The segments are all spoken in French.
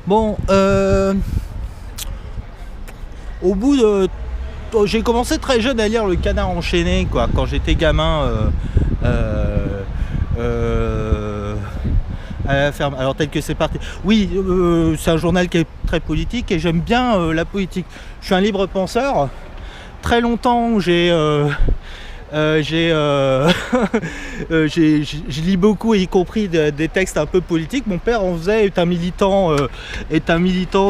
Bon, au bout de... J'ai commencé très jeune à lire Le Canard enchaîné, quoi, quand j'étais gamin à la ferme. Alors tel que c'est parti. Oui, c'est un journal qui est très politique et j'aime bien la politique. Je suis un libre penseur. Très longtemps, je lis beaucoup, y compris des textes un peu politiques. Mon père en faisait, est un militant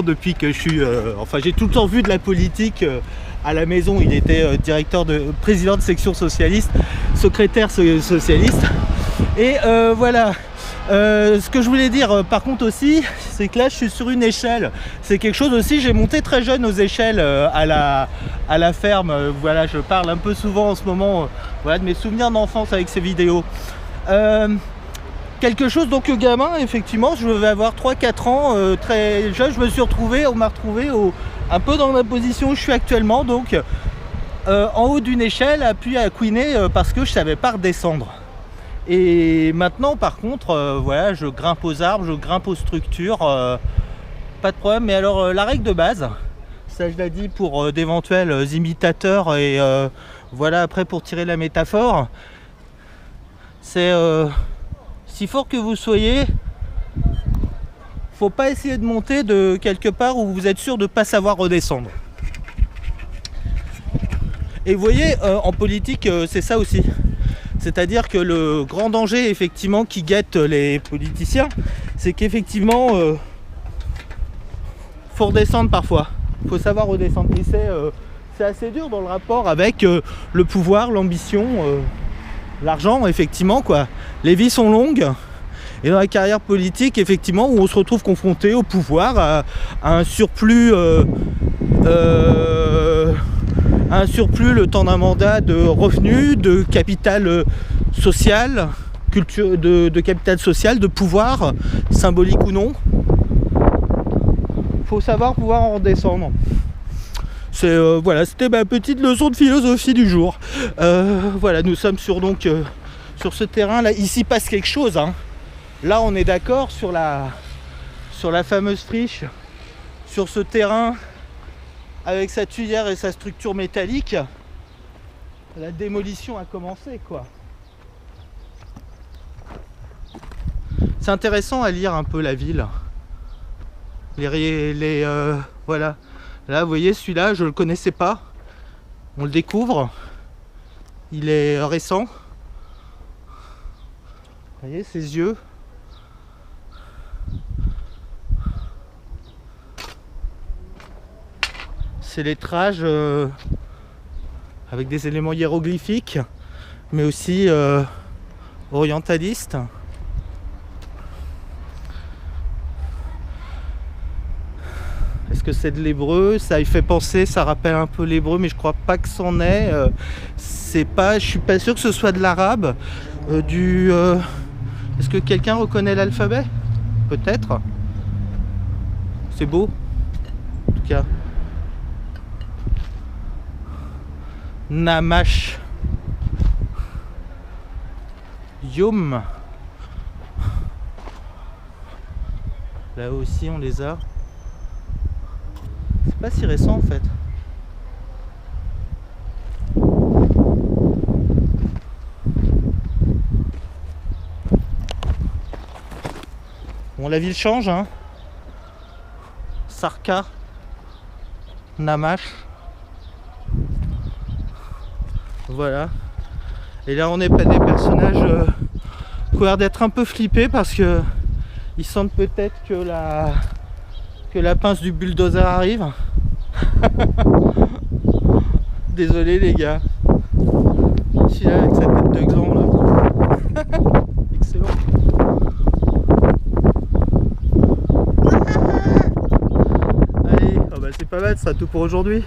depuis que je suis... enfin, j'ai tout le temps vu de la politique à la maison. Il était président de section socialiste, secrétaire socialiste. Et voilà. Ce que je voulais dire par contre aussi, c'est que là je suis sur une échelle. C'est quelque chose aussi, j'ai monté très jeune aux échelles à la ferme. Voilà, je parle un peu souvent en ce moment voilà, de mes souvenirs d'enfance avec ces vidéos. Quelque chose donc gamin, effectivement, je vais avoir 3-4 ans, très jeune, on m'a retrouvé un peu dans ma position où je suis actuellement, donc en haut d'une échelle, appuyé à couiner parce que je savais pas redescendre. Et maintenant par contre, voilà, je grimpe aux arbres, je grimpe aux structures, pas de problème. Mais alors la règle de base, ça je l'ai dit pour d'éventuels imitateurs et voilà après pour tirer la métaphore, c'est si fort que vous soyez, faut pas essayer de monter de quelque part où vous êtes sûr de pas savoir redescendre. Et vous voyez, en politique, c'est ça aussi. C'est-à-dire que le grand danger effectivement qui guette les politiciens, c'est qu'effectivement faut redescendre parfois, faut savoir redescendre. Et c'est assez dur dans le rapport avec le pouvoir, l'ambition, l'argent, effectivement quoi. Les vies sont longues et dans la carrière politique, effectivement, où on se retrouve confronté au pouvoir, à un surplus le temps d'un mandat de revenus, de capital social, de capital social, de pouvoir, symbolique ou non. Il faut savoir pouvoir en redescendre. Voilà, c'était ma petite leçon de philosophie du jour. Voilà, nous sommes sur ce terrain là. Ici passe quelque chose. Hein. Là, on est d'accord sur la fameuse friche, sur ce terrain. Avec sa tuyère et sa structure métallique, la démolition a commencé, quoi. C'est intéressant à lire un peu la ville. Voilà. Là, vous voyez, celui-là, je le connaissais pas. On le découvre. Il est récent. Vous voyez, ses yeux. C'est lettrage avec des éléments hiéroglyphiques, mais aussi orientalistes. Est-ce que c'est de l'hébreu? Ça y fait penser, ça rappelle un peu l'hébreu, mais je crois pas que c'en est. Je suis pas sûr que ce soit de l'arabe. Est-ce que quelqu'un reconnaît l'alphabet? Peut-être. C'est beau, en tout cas. Namash Yom. Là aussi on les a. C'est pas si récent en fait. Bon, la ville change hein. Sarka, Namash. Voilà. Et là on est pas des personnages qui ont l'air d'être un peu flippés parce que ils sentent peut-être que la pince du bulldozer arrive. Désolé les gars. Celui-là avec sa tête de gland là. Excellent. Allez, oh bah c'est pas mal, ça sera tout pour aujourd'hui.